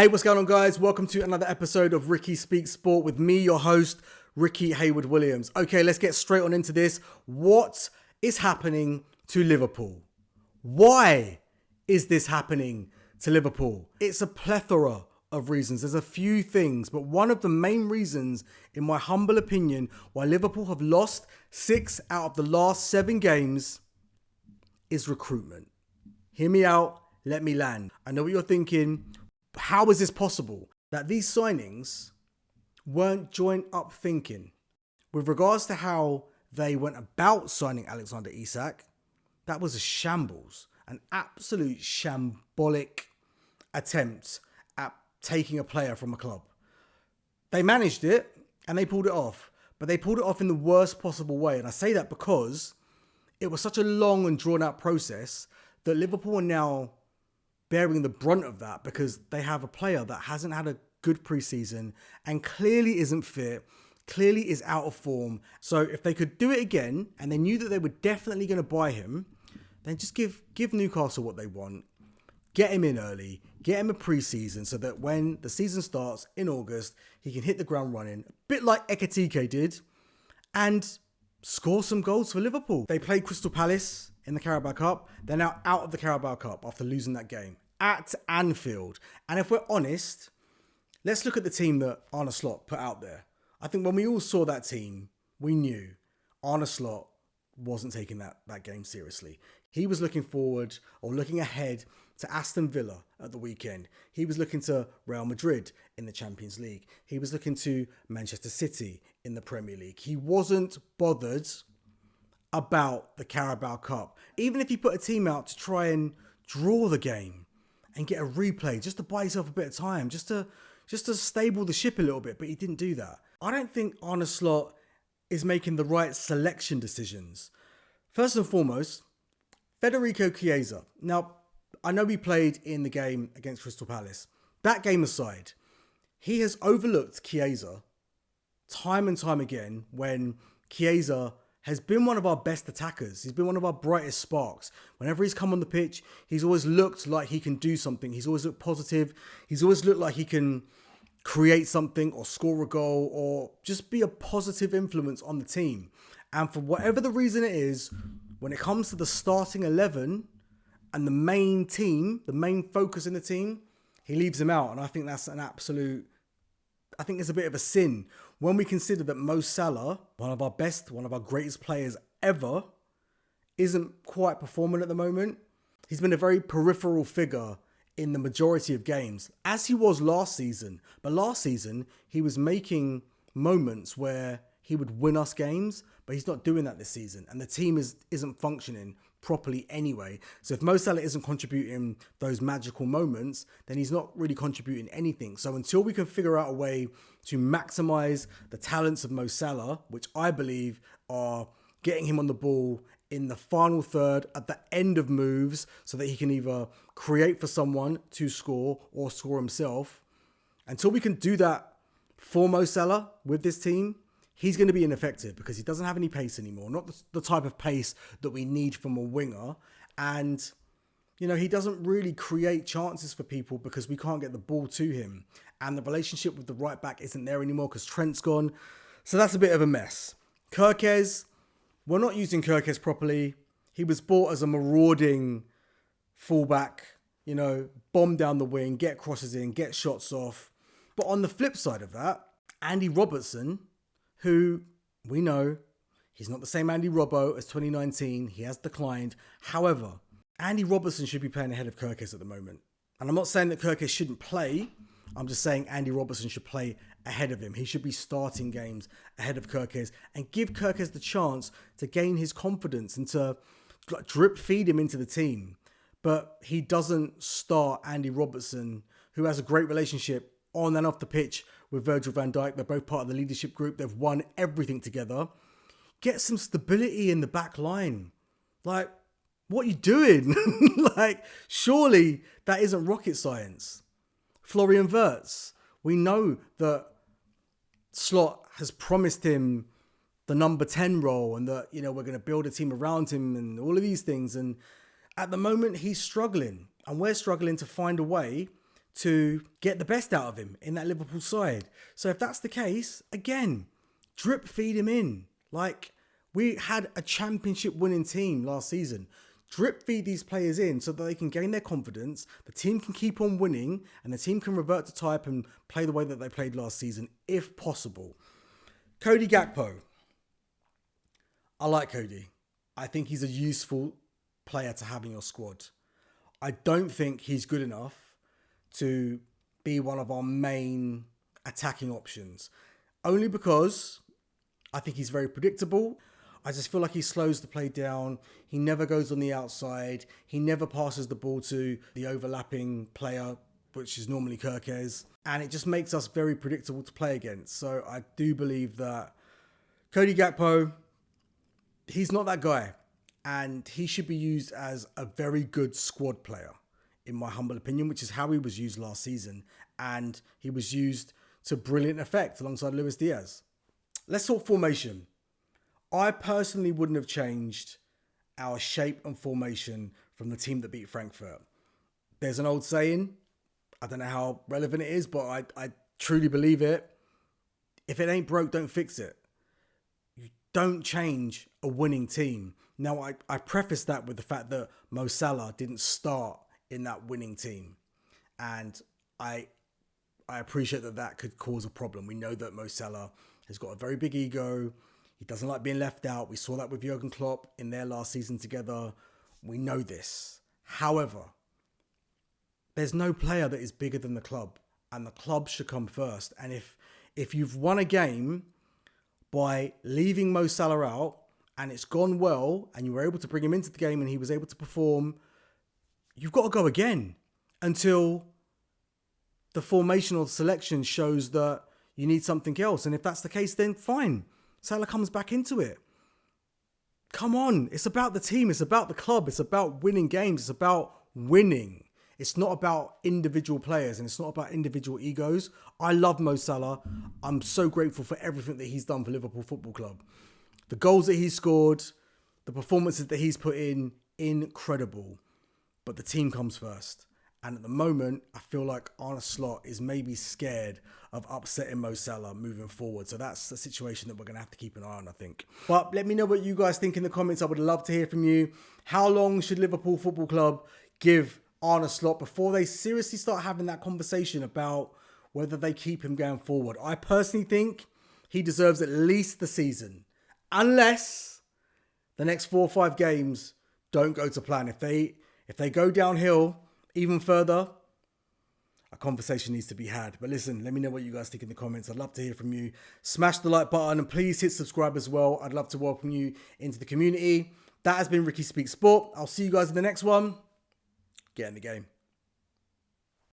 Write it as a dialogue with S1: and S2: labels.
S1: Hey, what's going on, guys? Welcome to another episode of Ricky Speaks Sport with me, your host, Ricky Hayward-Williams. Okay, let's get straight on into this. What is happening to Liverpool? Why is this happening to Liverpool? It's a plethora of reasons. There's a few things, but one of the main reasons, in my humble opinion, why Liverpool have lost 6 out of the last 7 games is recruitment. Hear me out. Let me land. I know what you're thinking. How is this possible that these signings weren't joined up thinking? With regards to how they went about signing Alexander Isak, that was a shambles, an absolute shambolic attempt at taking a player from a club. They managed it and they pulled it off, but they pulled it off in the worst possible way. And I say that because it was such a long and drawn out process that Liverpool are now bearing the brunt of that because they have a player that hasn't had a good preseason and clearly isn't fit, clearly is out of form. So if they could do it again and they knew that they were definitely going to buy him, then just give Newcastle what they want. Get him in early, get him a preseason so that when the season starts in August, he can hit the ground running, a bit like Ekitike did, and score some goals for Liverpool. They played Crystal Palace in the Carabao Cup. They're now out of the Carabao Cup after losing that game at Anfield. And if we're honest, let's look at the team that Arne Slots put out there. I think when we all saw that team, we knew Arne Slots wasn't taking that game seriously. He was looking forward or looking ahead to Aston Villa at the weekend. He was looking to Real Madrid in the Champions League. He was looking to Manchester City in the Premier League. He wasn't bothered about the Carabao Cup. Even if you put a team out to try and draw the game and get a replay, just to buy yourself a bit of time, just to stable the ship a little bit, but he didn't do that. I don't think Arne Slots is making the right selection decisions. First and foremost, Federico Chiesa. Now, I know he played in the game against Crystal Palace. That game aside, he has overlooked Chiesa time and time again when Chiesa has been one of our best attackers. He's been one of our brightest sparks. Whenever he's come on the pitch, he's always looked like he can do something. He's always looked positive. He's always looked like he can create something or score a goal or just be a positive influence on the team. And for whatever the reason it is, when it comes to the starting 11 and the main team, the main focus in the team, he leaves him out. And I think that's I think it's a bit of a sin when we consider that Mo Salah, one of our greatest players ever, isn't quite performing at the moment. He's been a very peripheral figure in the majority of games, as he was last season. But last season, he was making moments where he would win us games, but he's not doing that this season. And the team isn't functioning properly anyway. So if Mo Salah isn't contributing those magical moments, then he's not really contributing anything. So until we can figure out a way to maximize the talents of Mo Salah, which I believe are getting him on the ball in the final third at the end of moves so that he can either create for someone to score or score himself. Until we can do that for Mo Salah with this team, he's going to be ineffective because he doesn't have any pace anymore. Not the type of pace that we need from a winger. And, he doesn't really create chances for people because we can't get the ball to him. And the relationship with the right back isn't there anymore because Trent's gone. So that's a bit of a mess. Kerkez, we're not using Kerkez properly. He was bought as a marauding fullback, bomb down the wing, get crosses in, get shots off. But on the flip side of that, Andy Robertson, who we know he's not the same Andy Robbo as 2019. He has declined. However, Andy Robertson should be playing ahead of Kerkez at the moment. And I'm not saying that Kerkez shouldn't play. I'm just saying Andy Robertson should play ahead of him. He should be starting games ahead of Kerkez and give Kerkez the chance to gain his confidence and to drip feed him into the team. But he doesn't start Andy Robertson, who has a great relationship on and off the pitch with Virgil van Dijk. They're both part of the leadership group. They've won everything together. Get some stability in the back line. What are you doing? Surely that isn't rocket science. Florian Wirtz. We know that Slot has promised him the number 10 role and that, we're going to build a team around him and all of these things. And at the moment, he's struggling. And we're struggling to find a way to get the best out of him in that Liverpool side. So if that's the case, again, drip feed him in. Like, we had a championship winning team last season. Drip feed these players in so that they can gain their confidence, the team can keep on winning, and the team can revert to type and play the way that they played last season, if possible. Cody Gakpo. I like Cody. I think he's a useful player to have in your squad. I don't think he's good enough to be one of our main attacking options. Only because I think he's very predictable. I just feel like he slows the play down. He never goes on the outside. He never passes the ball to the overlapping player, which is normally Kirkes. And it just makes us very predictable to play against. So I do believe that Cody Gakpo, he's not that guy. And he should be used as a very good squad player, in my humble opinion, which is how he was used last season. And he was used to brilliant effect alongside Luis Diaz. Let's talk formation. I personally wouldn't have changed our shape and formation from the team that beat Frankfurt. There's an old saying, I don't know how relevant it is, but I truly believe it. If it ain't broke, don't fix it. You don't change a winning team. Now, I preface that with the fact that Mo Salah didn't start in that winning team. And I appreciate that could cause a problem. We know that Mo Salah has got a very big ego. He doesn't like being left out. We saw that with Jurgen Klopp in their last season together. We know this. However, there's no player that is bigger than the club, and the club should come first. And if you've won a game by leaving Mo Salah out and it's gone well and you were able to bring him into the game and he was able to perform, you've got to go again until the formation or the selection shows that you need something else. And if that's the case, then fine. Salah comes back into it. Come on. It's about the team. It's about the club. It's about winning games. It's about winning. It's not about individual players and it's not about individual egos. I love Mo Salah. I'm so grateful for everything that he's done for Liverpool Football Club. The goals that he's scored, the performances that he's put in, incredible. But the team comes first. And at the moment, I feel like Arne Slots is maybe scared of upsetting Mo Salah moving forward. So that's a situation that we're going to have to keep an eye on, I think. But let me know what you guys think in the comments. I would love to hear from you. How long should Liverpool Football Club give Arne Slots before they seriously start having that conversation about whether they keep him going forward? I personally think he deserves at least the season. Unless the next 4 or 5 games don't go to plan. If they go downhill even further, a conversation needs to be had. But listen, let me know what you guys think in the comments. I'd love to hear from you. Smash the like button and please hit subscribe as well. I'd love to welcome you into the community. That has been Ricky Speaks Sport. I'll see you guys in the next one. Get in the game.